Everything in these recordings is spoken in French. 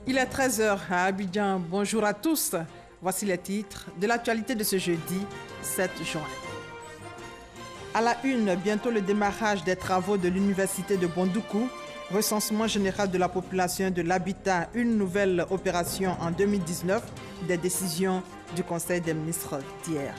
Il est 13 h à Abidjan. Bonjour à tous. Voici les titres de l'actualité de ce jeudi 7 juin. À la une, bientôt le démarrage des travaux de l'université de Bondoukou. Recensement général de la population de l'habitat, une nouvelle opération en 2019, des décisions du Conseil des ministres d'hier.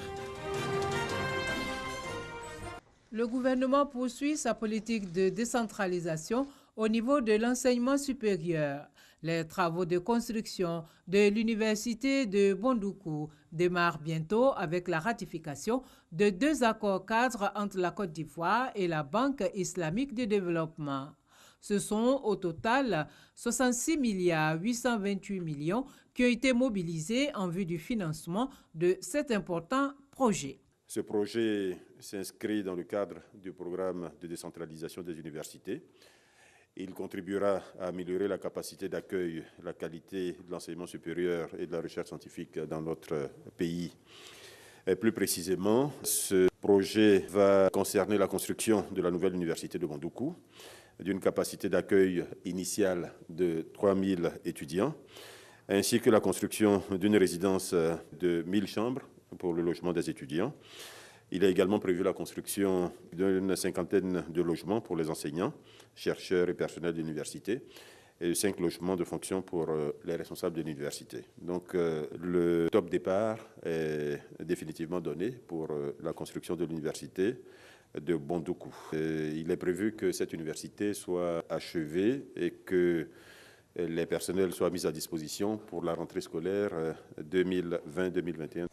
Le gouvernement poursuit sa politique de décentralisation au niveau de l'enseignement supérieur. Les travaux de construction de l'université de Bondoukou démarrent bientôt avec la ratification de 2 accords cadres entre la Côte d'Ivoire et la Banque islamique de développement. Ce sont au total 66 828 millions qui ont été mobilisés en vue du financement de cet important projet. Ce projet s'inscrit dans le cadre du programme de décentralisation des universités. Il contribuera à améliorer la capacité d'accueil, la qualité de l'enseignement supérieur et de la recherche scientifique dans notre pays. Et plus précisément, ce projet va concerner la construction de la nouvelle université de Bondoukou, d'une capacité d'accueil initiale de 3 000 étudiants, ainsi que la construction d'une résidence de 1 000 chambres pour le logement des étudiants. Il est également prévu la construction d'une 50aine de logements pour les enseignants, chercheurs et personnels de l'université, et 5 logements de fonction pour les responsables de l'université. Donc le top départ est définitivement donné pour la construction de l'université de Bondoukou. Il est prévu que cette université soit achevée et que les personnels soient mis à disposition pour la rentrée scolaire 2020-2021.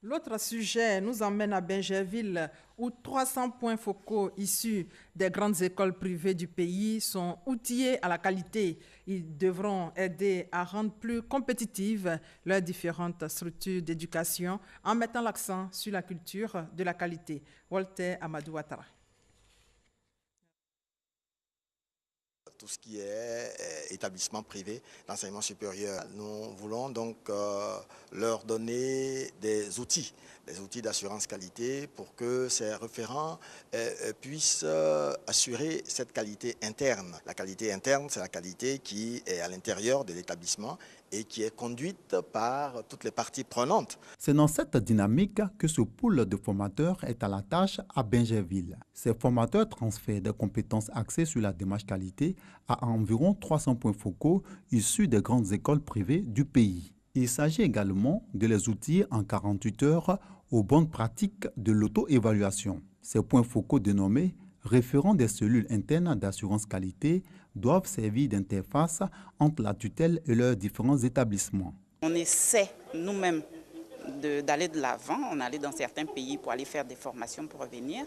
L'autre sujet nous emmène à Bingerville, où 300 points focaux issus des grandes écoles privées du pays sont outillés à la qualité. Ils devront aider à rendre plus compétitives leurs différentes structures d'éducation en mettant l'accent sur la culture de la qualité. Walter Amadou Ouattara. Tout ce qui est établissement privé d'enseignement supérieur. Nous voulons donc leur donner des outils d'assurance qualité pour que ces référents puissent assurer cette qualité interne. La qualité interne, c'est la qualité qui est à l'intérieur de l'établissement et qui est conduite par toutes les parties prenantes. C'est dans cette dynamique que ce pool de formateurs est à la tâche à Bingerville. Ces formateurs transfèrent des compétences axées sur la démarche qualité à environ 300 points focaux issus des grandes écoles privées du pays. Il s'agit également de les outiller en 48 heures aux bonnes pratiques de l'auto-évaluation. Ces points focaux dénommés référents des cellules internes d'assurance qualité doivent servir d'interface entre la tutelle et leurs différents établissements. On essaie nous-mêmes d'aller de l'avant. On allait dans certains pays pour aller faire des formations pour revenir.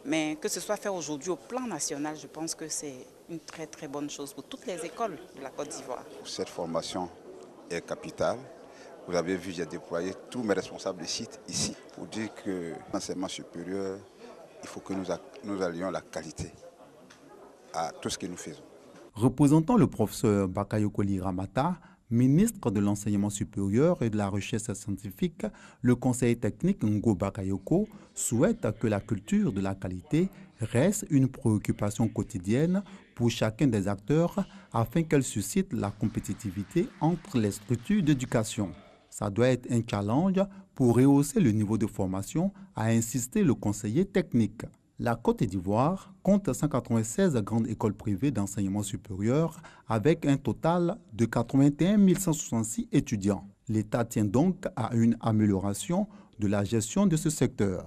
Mais que ce soit fait aujourd'hui au plan national, je pense que c'est une très très bonne chose pour toutes les écoles de la Côte d'Ivoire. Cette formation est capitale. Vous avez vu, j'ai déployé tous mes responsables de site ici pour dire que l'enseignement supérieur, il faut que nous allions la qualité à tout ce que nous faisons. Représentant le professeur Bakayoko Ramata, ministre de l'Enseignement supérieur et de la Recherche scientifique, le conseiller technique Ngo Bakayoko souhaite que la culture de la qualité reste une préoccupation quotidienne pour chacun des acteurs afin qu'elle suscite la compétitivité entre les structures d'éducation. Ça doit être un challenge pour rehausser le niveau de formation, a insisté le conseiller technique. La Côte d'Ivoire compte 196 grandes écoles privées d'enseignement supérieur avec un total de 81 166 étudiants. L'État tient donc à une amélioration de la gestion de ce secteur.